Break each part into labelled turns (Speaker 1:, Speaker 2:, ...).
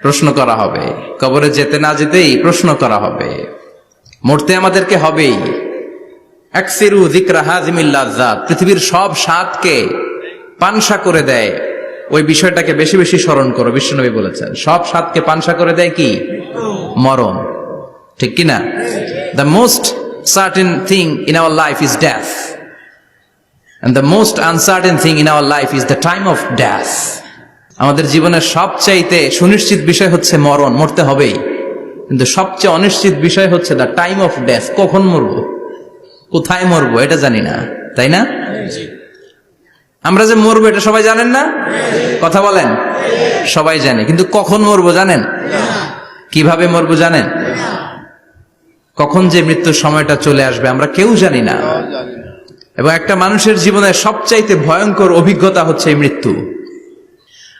Speaker 1: প্রশ্ন করা হবে, কবরে যেতে না যেতেই প্রশ্ন করা হবে, মরতে আমাদেরকে হবেই। আকসিরু যিকরা হাযিমিল লাযযাত, পৃথিবীর সব স্বাদকে পানসা করে দেয় ওই বিষয়টাকে বেশি বেশি স্মরণ করো। বিশ্বনবী বলেছেন সব স্বাদকে পানসা করে দেয় কি? মরণ। ঠিক কি না? The most certain thing in our life is death, and the most uncertain thing in our life is the time of death. আমাদের জীবনের সবচাইতে সুনিশ্চিত বিষয় হচ্ছে মরণ, মরতে হবেই। কিন্তু সবচেয়ে অনিশ্চিত বিষয় হচ্ছে দ্য টাইম অফ ডেথ, কখন মরবো, কোথায় মরবো এটা জানি না, তাই না? আমরা যে মরবো এটা সবাই জানেন না? কথা বলেন। সবাই জানে, কিন্তু কখন মরবো জানেন? কিভাবে মরবো জানেন? কখন যে মৃত্যুর সময়টা চলে আসবে আমরা কেউ জানি না। এবং একটা মানুষের জীবনের সবচাইতে ভয়ঙ্কর অভিজ্ঞতা হচ্ছে এই মৃত্যু।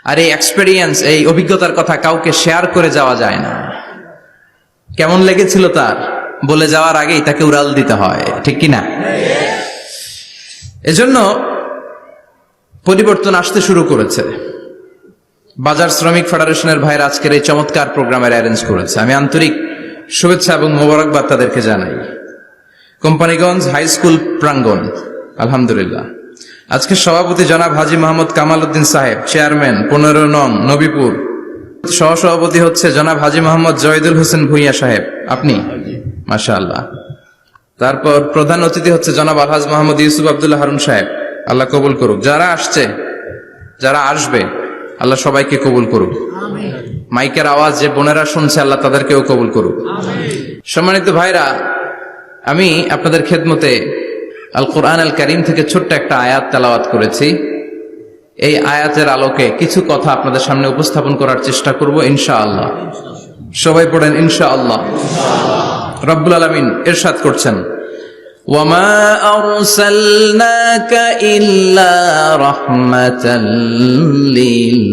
Speaker 1: আর এই এক্সপেরিয়েন্স, এই অভিজ্ঞতার কথা কাউকে শেয়ার করে যাওয়া যায় না। কেমন লেগেছিল তার বলে যাওয়ার আগেই তাকে উড়াল দিতে হয়, ঠিক কি না? এজন্য পরিবর্তন আসতে শুরু করেছে। বাজার শ্রমিক ফেডারেশনের ভাইয়ের আজকের এই চমৎকার প্রোগ্রামের অ্যারেঞ্জ করেছে, আমি আন্তরিক শুভেচ্ছা এবং মোবারকবাদ তাদেরকে জানাই। কোম্পানিগঞ্জ হাই স্কুল প্রাঙ্গণ, আলহামদুলিল্লাহ। আজকে সভাপতি জনাব হাজী মোহাম্মদ কামাল উদ্দিন সাহেব, চেয়ারম্যান 15 নং নবীপুর। সহসভাপতি হচ্ছে জনাব হাজী মোহাম্মদ জয়দুল হোসেন ভুইয়া সাহেব, আপনি? মাশাআল্লাহ। তারপর প্রধান অতিথি হচ্ছে জনাব আলহাজ মোহাম্মদ ইউসুফ আব্দুল্লাহ হারুন সাহেব, আল্লাহ কবুল করুক। যারা আসছে, যারা আসবে, আল্লাহ সবাইকে কবুল করুক। মাইকের আওয়াজ যে বোনেরা শুনছে, আল্লাহ তাদেরকেও কবুল করুক। সম্মানিত ভাইরা, আমি আপনাদের খেদমতে আল কোরআন আল কারীম থেকে ছোট্ট একটা আয়াত তেলাওয়াত করেছি। এই আয়াতের আলোকে কিছু কথা আপনাদের সামনে উপস্থাপন করার চেষ্টা করব ইনশাআল্লাহ। সবাই পড়েন ইনশাআল্লাহ। রব্বুল আলামিন ইরশাদ করছেন, ওয়ামা আরসালনাকা ইল্লা রাহমাতাল লিল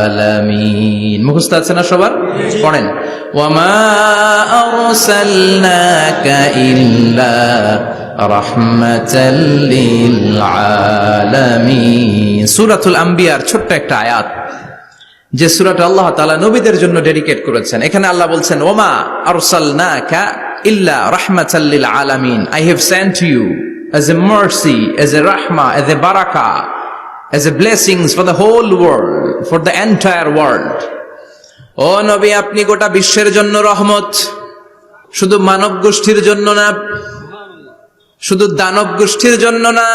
Speaker 1: আলামিন। মুখস্থ আছে না সবার? পড়েন, ওয়ামা আরসালনাকা ইল্লা রাহমাতাল লিল আলামিন। সূরাতুল আম্বিয়ার ছোট্ট একটা আয়াত, যে সূরাটা আল্লাহ তাআলা নবীদের জন্য ডেডিকেট করেছেন। এখানে আল্লাহ বলছেন, ওমা আরসালনাকা ইল্লা রাহমাতাল লিল আলামিন, I have sent you as a mercy, as a rahmah, as a barakah, as a blessings for the whole world, for the entire world. ও নবী, আপনি গোটা বিশ্বের জন্য রহমত, শুধু মানব গোষ্ঠীর জন্য না, শুধু দানব গোষ্ঠীর জন্য না,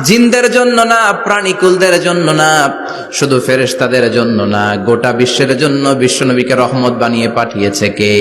Speaker 1: জিনদের জন্য না, প্রাণীকুলদের জন্য না, শুধু ফেরেশতাদের জন্য না, গোটা বিশ্বের জন্য বিশ্বনবীকে রহমত বানিয়ে পাঠিয়েছে কে?